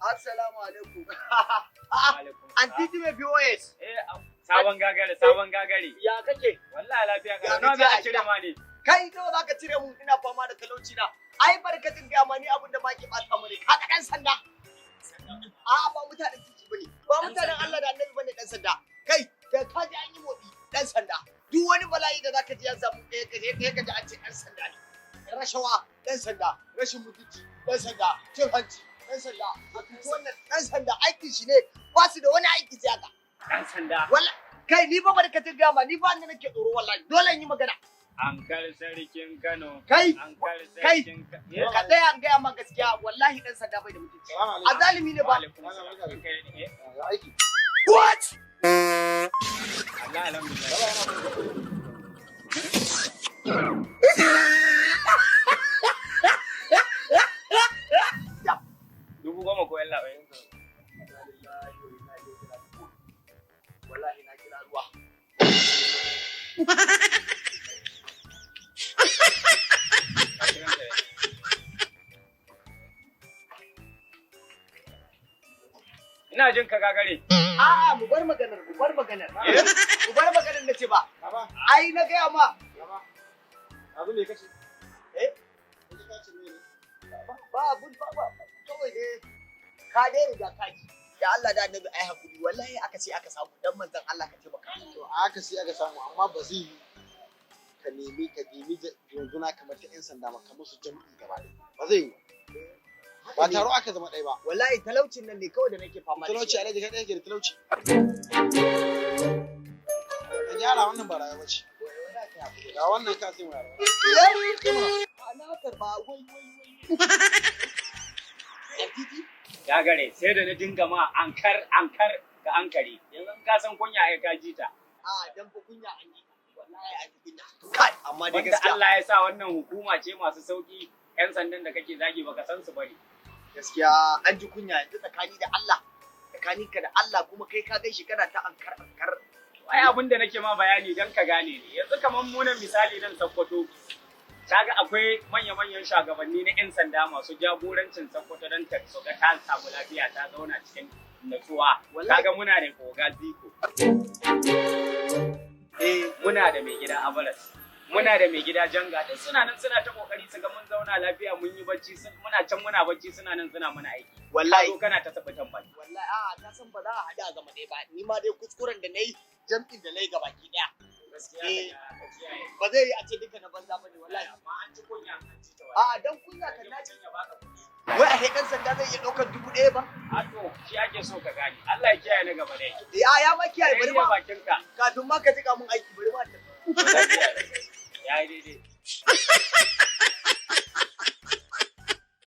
Assalamu alaikum. An titi mai POS. Sabon gagari. Ya kake? Wallahi lafiya ga. Nawa za a cire ma ne? Kai nawa za ka cire mu ina fama da talauci na. Ai barkatin ga ma ni abin da ma ke bata mu ne. Ka dan sanda. A'a ba mutanen titi bane. Ba mutanen Allah da Annabi bane dan sanda. Kai da ka ji an yi motsi dan sanda. Duk wani bala'i da zaka ji ya samu ɗaya ka ji an ce dan sanda ne. Rashawa dan sanda, rashin mutunci dan sanda, cin hanci dan sanda. Wannan dan sanda aikin shi ne ba su da wani aiki sai haka. Dan sanda. Wallahi kai ni ba barkatin gama ni ba ni nake tsoro wallahi dole in yi magana. Ankar sarkin Kano. Kai Kai. ka tsaya an gaya ma gaskiya wallahi dan sanda bai da mutunci. Azalimi ne ba. What? Allah alhamdulillah. Dubu goma ko yalla bai. Wallahi na kira ruwa. Ina jin ka gagare. A'a mu bar maganar. Mu bar maganar nace ba. Ai na gaya ma. Abu ne kace? Ba abun ba kawai dai ka dai riga ka ji. Da Allah da Annabi ai hakuri wallahi aka ce aka samu dan manzon Allah ka taimaka. To aka sai aka samu amma ba zai yi ka nemi yanzuna kamar ta 'yan sanda maka musu jami'i gaba ɗaya. Ba zai yi ba taro aka zama ɗaya ba. Wallahi talaucin nan ne kawai da nake fama da shi. Talauci alaji ka ɗaya ke da talauci. Ka gyara wannan ba rayuwa ce. Ga wannan ka sai mu rayuwa. Ana karba wai. Titi? Gagare sai da na dinga ma ankar ka ankare. Yanzu ka san kunya ai ka ji ta. Dan fa kunya an yi. Wallahi an yi kunya. Kai amma dai gaskiya. Allah ya sa wannan hukuma ce masu sauki 'yan sandan da kake zagi baka san su bane. Gaskiya an ji kunya yanzu tsakani da Allah. Tsakaninka da Allah kuma kai ka gaishe kana ta ankar. Ai abin da nake ma bayani dan ka gane ne. Yanzu kaman mu nan misali nan Sokoto. Kaga akwai manya-manyan shugabanni na 'yan sanda masu jagorancin Sokoto don ta ga ta samu lafiya ta zauna cikin natsuwa. Kaga muna da Oga Ziko. Muna da mai gida Abaras. Muna da mai gida Janga. Duk suna nan suna ta kokari su ga mun zauna lafiya mun yi bacci muna can muna bacci suna nan suna muna aiki. Wallahi kana ta tabbatan ba. Wallahi ta san ba za a hada gama ɗaya ba. Ni ma dai kuskuren da nayi jam'in da nayi gabaki ɗaya. Ba zai yi a ce duka na banza ba ne wallahi. Amma an ci kunya an ci ta dan kunya kan na ya baka kuɗi. Wai a hekan sanda zai iya ɗaukar 1000 ba? A to shi ake so ka gane. Allah ya kiyaye na gaba dai. Ya ma kiyaye bari ma bakinka. Kafin ma ka jika mun aiki bari ma ta. Ya yi daidai.